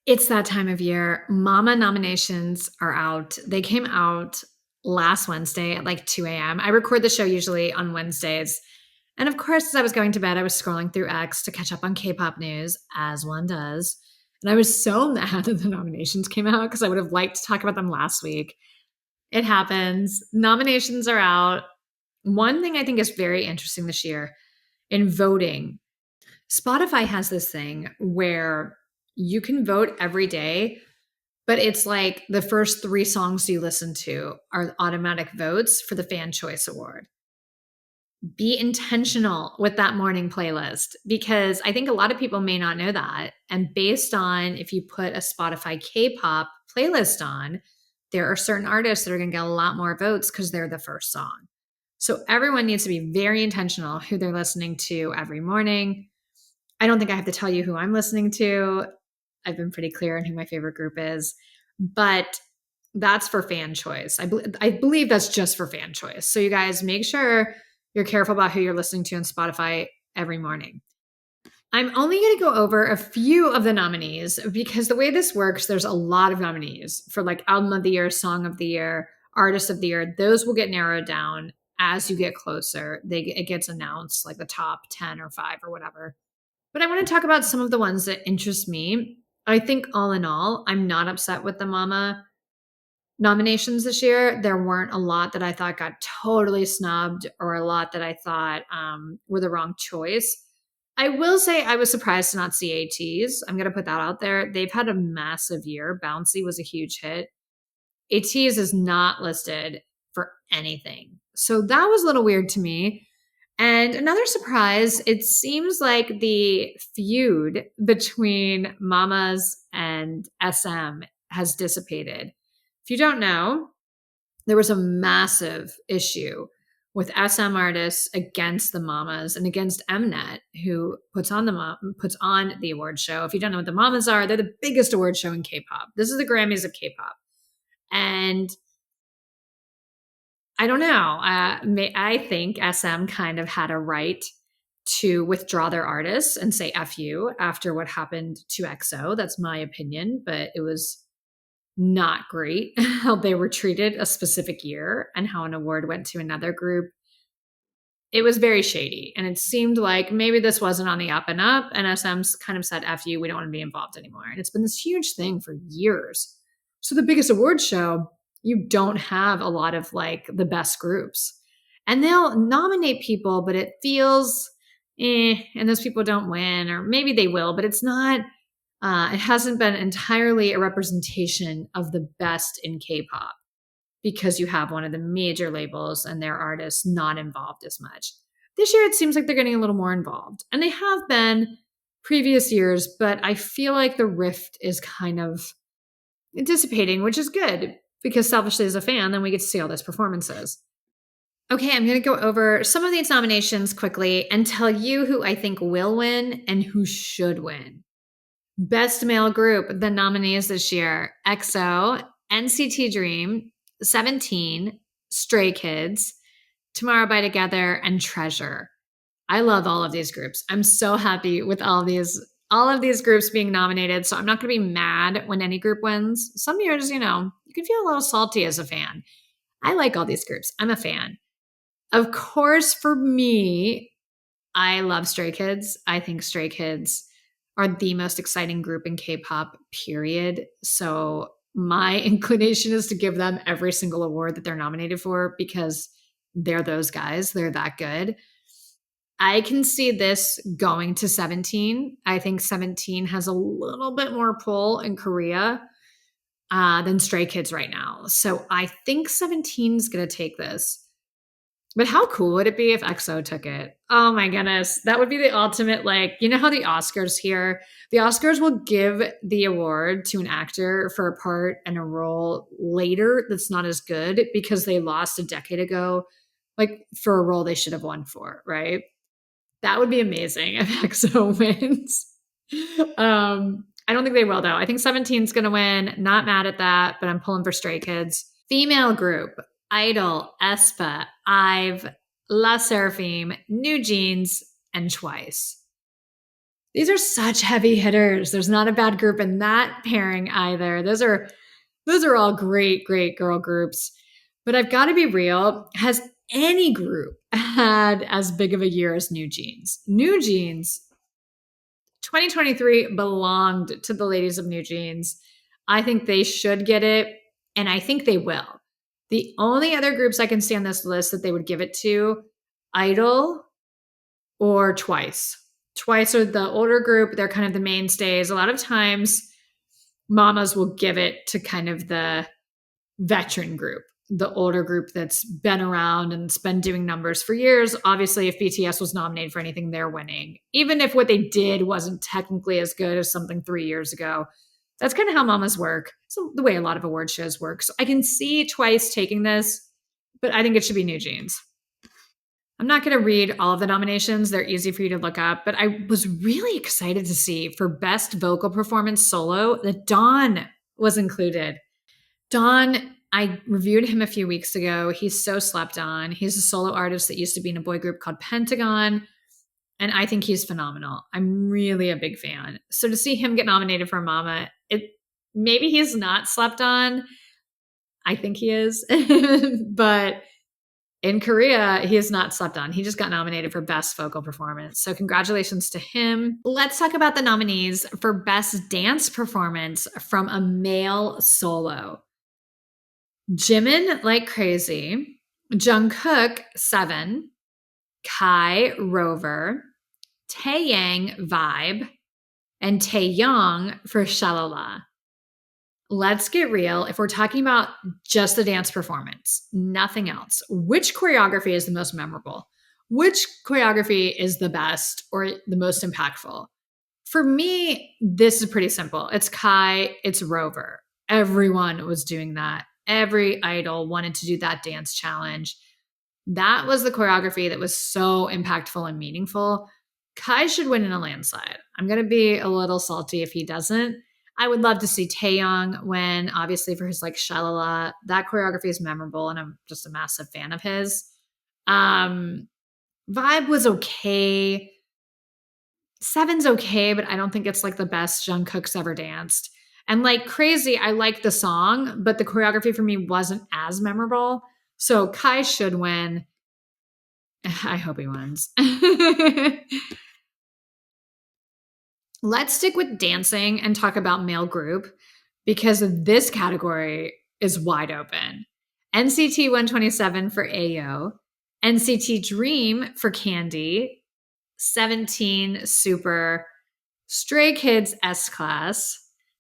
It's that time of year. Mama nominations are out. They came out last Wednesday at like 2 a.m. I record the show usually on Wednesdays. And of course, as I was going to bed, I was scrolling through X to catch up on K-pop news, as one does. And I was so mad that the nominations came out because I would have liked to talk about them last week. It happens. Nominations are out. One thing I think is very interesting this year in voting, Spotify has this thing where you can vote every day, but it's like the first three songs you listen to are automatic votes for the Fan Choice Award. Be intentional with that morning playlist because I think a lot of people may not know that. And based on if you put a Spotify K pop playlist on, there are certain artists that are going to get a lot more votes because they're the first song. So everyone needs to be very intentional who they're listening to every morning. I don't think I have to tell you who I'm listening to. I've been pretty clear on who my favorite group is, but that's for fan choice. I believe that's just for fan choice. So you guys make sure you're careful about who you're listening to on Spotify every morning. I'm only going to go over a few of the nominees because the way this works, there's a lot of nominees for like album of the year, song of the year, artist of the year. Those will get narrowed down as you get closer. It gets announced like the top 10 or 5 or whatever. But I want to talk about some of the ones that interest me. I think all in all, I'm not upset with the Mama nominations this year. There weren't a lot that I thought got totally snubbed or a lot that I thought were the wrong choice. I will say I was surprised to not see ATs. I'm going to put that out there. They've had a massive year. Bouncy was a huge hit. ATs is not listed for anything. So that was a little weird to me. And another surprise, it seems like the feud between Mamas and SM has dissipated. If you don't know, there was a massive issue with SM artists against the Mamas and against Mnet, who puts on the award show. If you don't know what the Mamas are, they're the biggest award show in K-pop. This is the Grammys of K-pop, and I don't know. I think SM kind of had a right to withdraw their artists and say F you after what happened to EXO. That's my opinion, but it was not great how they were treated a specific year and how an award went to another group. It was very shady. And it seemed like maybe this wasn't on the up and up. And SM's kind of said, F you, we don't want to be involved anymore. And it's been this huge thing for years. So the biggest award show, you don't have a lot of like the best groups. And they'll nominate people, but it feels and those people don't win, or maybe they will, but it's not, it hasn't been entirely a representation of the best in K pop because you have one of the major labels and their artists not involved as much. This year, it seems like they're getting a little more involved, and they have been previous years, but I feel like the rift is kind of dissipating, which is good because selfishly as a fan, then we get to see all those performances. Okay, I'm going to go over some of these nominations quickly and tell you who I think will win and who should win. Best Male Group, the nominees this year: EXO, NCT Dream, 17, Stray Kids, Tomorrow by Together, and Treasure. I love all of these groups. I'm so happy with all of these groups being nominated. So I'm not going to be mad when any group wins. Some years, you can feel a little salty as a fan. I like all these groups. I'm a fan. Of course, for me, I love Stray Kids. I think Stray Kids are the most exciting group in K-pop, period. So my inclination is to give them every single award that they're nominated for because they're those guys. They're that good. I can see this going to 17. I think 17 has a little bit more pull in Korea than Stray Kids right now. So I think 17 is going to take this. But how cool would it be if EXO took it? Oh my goodness. That would be the ultimate, like, you know how the Oscars here, the Oscars will give the award to an actor for a part and a role later that's not as good because they lost a decade ago, like for a role they should have won for, right? That would be amazing if EXO wins. I don't think they will though. I think 17 is going to win. Not mad at that, but I'm pulling for Stray Kids. Female group: Idol, aespa, IVE, La Seraphim, NewJeans, and Twice. These are such heavy hitters. There's not a bad group in that pairing either. Those are all great, great girl groups. But I've got to be real. Has any group had as big of a year as NewJeans? NewJeans 2023 belonged to the ladies of NewJeans. I think they should get it, and I think they will. The only other groups I can see on this list that they would give it to, Idol or Twice. Twice are the older group. They're kind of the mainstays. A lot of times, mamas will give it to kind of the veteran group, the older group that's been around and it's been doing numbers for years. Obviously, if BTS was nominated for anything, they're winning. Even if what they did wasn't technically as good as something 3 years ago. That's kind of how mamas work. So the way a lot of award shows work. So I can see Twice taking this, but I think it should be NewJeans. I'm not going to read all of the nominations. They're easy for you to look up, but I was really excited to see for Best Vocal Performance Solo that Dawn was included. Dawn, I reviewed him a few weeks ago. He's so slept on. He's a solo artist that used to be in a boy group called Pentagon, and I think he's phenomenal. I'm really a big fan. So to see him get nominated for Mama, maybe he's not slept on. I think he is, but in Korea, he is not slept on. He just got nominated for Best Vocal Performance. So congratulations to him. Let's talk about the nominees for Best Dance Performance from a male solo. Jimin, Like Crazy. Jungkook, 7. Kai, Rover. Taeyang, Vibe. And Taeyong for Shalala. Let's get real. If we're talking about just the dance performance, nothing else, which choreography is the most memorable? Which choreography is the best or the most impactful? For me, this is pretty simple. It's Kai, it's Rover. Everyone was doing that. Every idol wanted to do that dance challenge. That was the choreography that was so impactful and meaningful. Kai should win in a landslide. I'm going to be a little salty if he doesn't. I would love to see Taeyong win, obviously, for his like Shalala. That choreography is memorable, and I'm just a massive fan of his. Vibe was okay. 7's okay, but I don't think it's like the best Jungkook's ever danced. And Like Crazy, I like the song, but the choreography for me wasn't as memorable. So Kai should win. I hope he wins. Let's stick with dancing and talk about male group because this category is wide open. NCT 127 for Ayo, NCT Dream for Candy, 17 Super, Stray Kids S Class,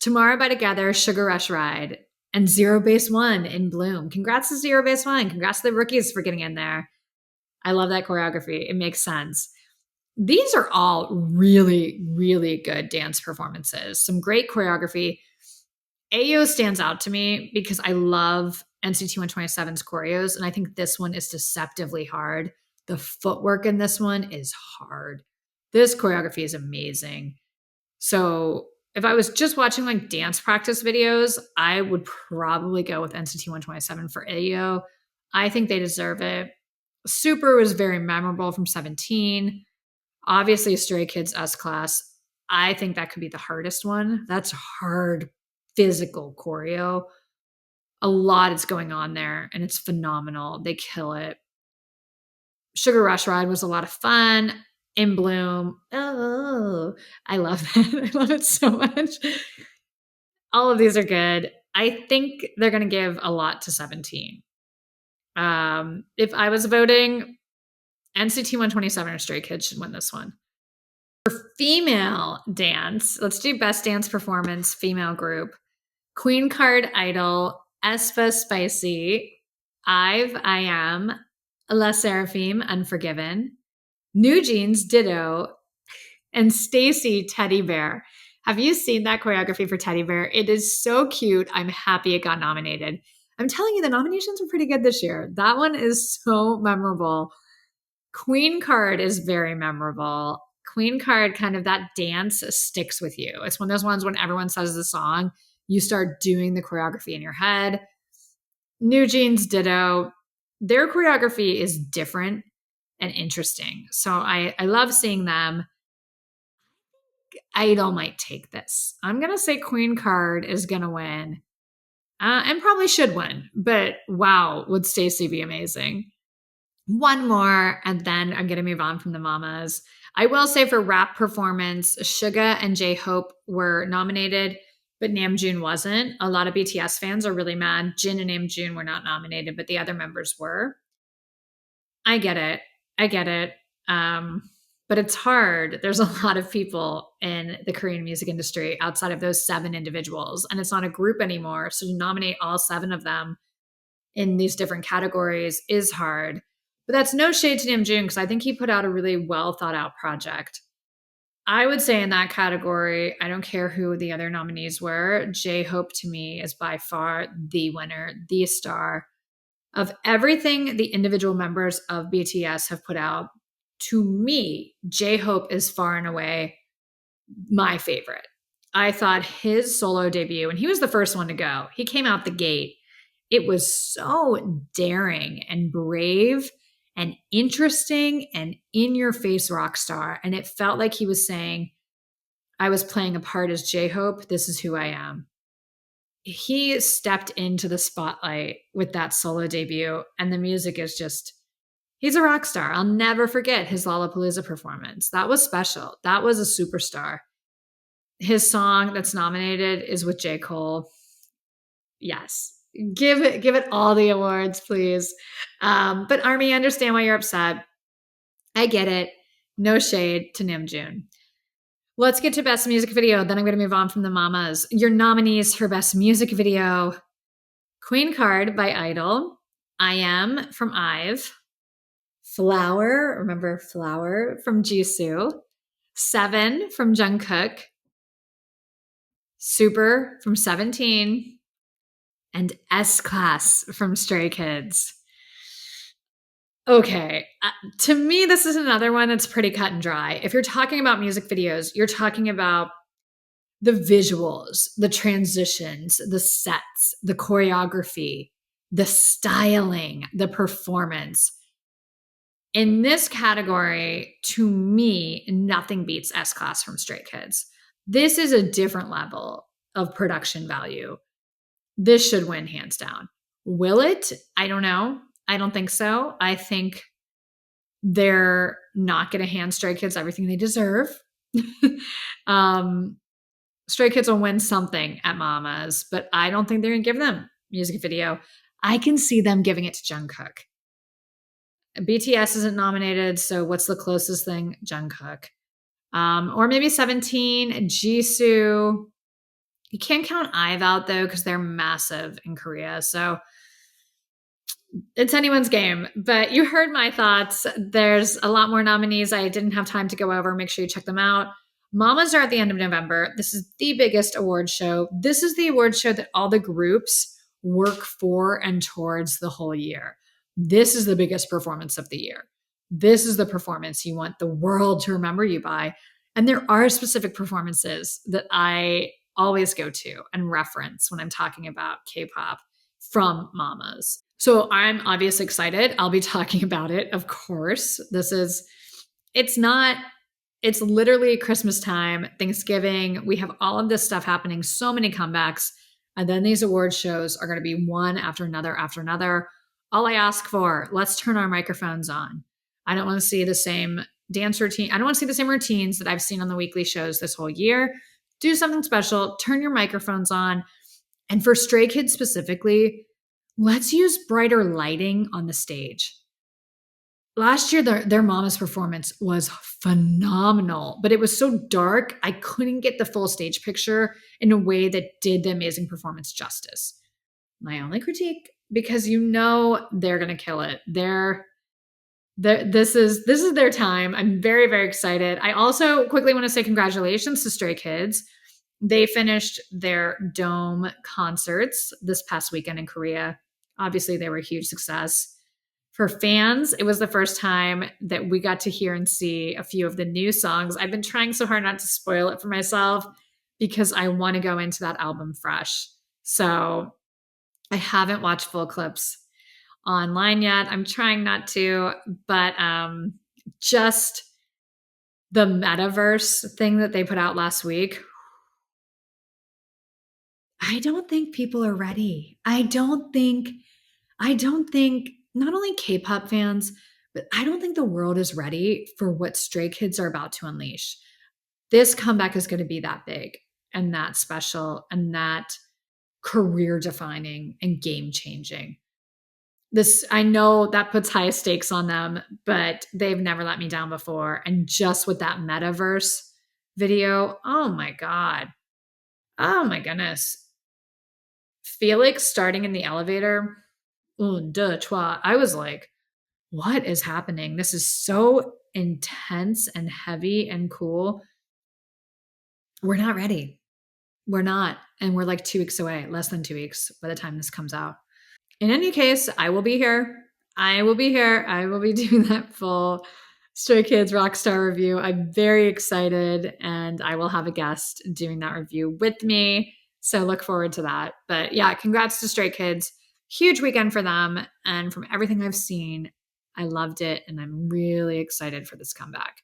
Tomorrow by Together, Sugar Rush Ride, and Zero Base One in Bloom. Congrats to Zero Base One. Congrats to the rookies for getting in there. I love that choreography. It makes sense. These are all really, really good dance performances. Some great choreography. Ayo stands out to me because I love NCT 127's choreos, and I think this one is deceptively hard. The footwork in this one is hard. This choreography is amazing. So if I was just watching like dance practice videos, I would probably go with NCT 127 for Ayo. I think they deserve it. Super was very memorable from 17. Obviously, Stray Kids S Class. I think that could be the hardest one. That's hard physical choreo. A lot is going on there, and it's phenomenal. They kill it. Sugar Rush Ride was a lot of fun. In Bloom. Oh, I love that. I love it so much. All of these are good. I think they're going to give a lot to 17. If I was voting, NCT 127 or Stray Kids should win this one. For female dance, let's do Best Dance Performance Female Group. Queen Card Idol, aespa Spicy, IVE I Am, La Seraphim Unforgiven, NewJeans Ditto, and Stacy Teddy Bear. Have you seen that choreography for Teddy Bear? It is so cute. I'm happy it got nominated. I'm telling you, the nominations were pretty good this year. That one is so memorable. Queen Card is very memorable. Queen Card, kind of that dance sticks with you. It's one of those ones when everyone says the song, you start doing the choreography in your head. NewJeans Ditto. Their choreography is different and interesting. So I love seeing them. Idol might take this. I'm going to say Queen Card is going to win. And probably should win. But wow, would Stacey be amazing? One more, and then I'm going to move on from the mamas. I will say for rap performance, Suga and J-Hope were nominated, but Namjoon wasn't. A lot of BTS fans are really mad. Jin and Namjoon were not nominated, but the other members were. I get it. I get it. But it's hard. There's a lot of people in the Korean music industry outside of those 7 individuals, and it's not a group anymore. So to nominate all 7 of them in these different categories is hard. But that's no shade to Namjoon because I think he put out a really well thought out project. I would say in that category, I don't care who the other nominees were. J-Hope to me is by far the winner, the star of everything the individual members of BTS have put out. To me, J-Hope is far and away my favorite. I thought his solo debut, and he was the first one to go, he came out the gate. It was so daring and brave and interesting and in your face rock star. And it felt like he was saying, I was playing a part as J-Hope. This is who I am. He stepped into the spotlight with that solo debut, and the music is just, he's a rock star. I'll never forget his Lollapalooza performance. That was special. That was a superstar. His song that's nominated is with J. Cole. Yes. Give it all the awards, please. But Army, I understand why you're upset. I get it. No shade to Namjoon. Let's get to best music video. Then I'm going to move on from the mamas. Your nominees for best music video: Queen Card by Idol, I Am from IVE, Flower, remember Flower, from Jisoo, 7 from Jungkook, Super from 17, and S-Class from Stray Kids. Okay, to me, this is another one that's pretty cut and dry. If you're talking about music videos, you're talking about the visuals, the transitions, the sets, the choreography, the styling, the performance. In this category, to me, nothing beats S-Class from Stray Kids. This is a different level of production value. This should win hands down. Will it? I don't know. I don't think so. I think they're not going to hand Stray Kids everything they deserve. Stray Kids will win something at Mamas, but I don't think they're going to give them music video. I can see them giving it to Jungkook. BTS isn't nominated, so what's the closest thing? Jungkook. Or maybe 17, Jisoo. You can't count IVE out, though, because they're massive in Korea. So it's anyone's game. But you heard my thoughts. There's a lot more nominees I didn't have time to go over. Make sure you check them out. Mamas are at the end of November. This is the biggest award show. This is the award show that all the groups work for and towards the whole year. This is the biggest performance of the year. This is the performance you want the world to remember you by. And there are specific performances that I always go to and reference when I'm talking about K-pop from Mamas. So I'm obviously excited. I'll be talking about it, of course. It's literally Christmas time, Thanksgiving. We have all of this stuff happening, so many comebacks. And then these award shows are going to be one after another after another. All I ask for, let's turn our microphones on. I don't want to see the same dance routine. I don't want to see the same routines that I've seen on the weekly shows this whole year. Do something special. Turn your microphones on. And for Stray Kids specifically, let's use brighter lighting on the stage. Last year, their Mama's performance was phenomenal, but it was so dark, I couldn't get the full stage picture in a way that did the amazing performance justice. My only critique, because you know they're going to kill it. This is their time. I'm very, very excited. I also quickly want to say congratulations to Stray Kids. They finished their Dome concerts this past weekend in Korea. Obviously, they were a huge success. For fans, it was the first time that we got to hear and see a few of the new songs. I've been trying so hard not to spoil it for myself because I want to go into that album fresh. So I haven't watched full clips online yet. I'm trying not to, but just The metaverse thing that they put out last week, I don't think people are ready. I don't think not only K-pop fans, but I don't think the world is ready for what Stray Kids are about to unleash. This comeback is going to be that big and that special and that career defining and game changing. This, I know that puts high stakes on them, but they've never let me down before. And just with that metaverse video, oh my God. Oh my goodness. Felix starting in the elevator, un, deux, trois. I was like, what is happening? This is so intense and heavy and cool. We're not ready. We're not. And we're like 2 weeks away, less than 2 weeks by the time this comes out. In any case, I will be here. I will be here. I will be doing that full Stray Kids Rockstar review. I'm very excited, and I will have a guest doing that review with me. So look forward to that. But yeah, congrats to Stray Kids. Huge weekend for them. And from everything I've seen, I loved it, and I'm really excited for this comeback.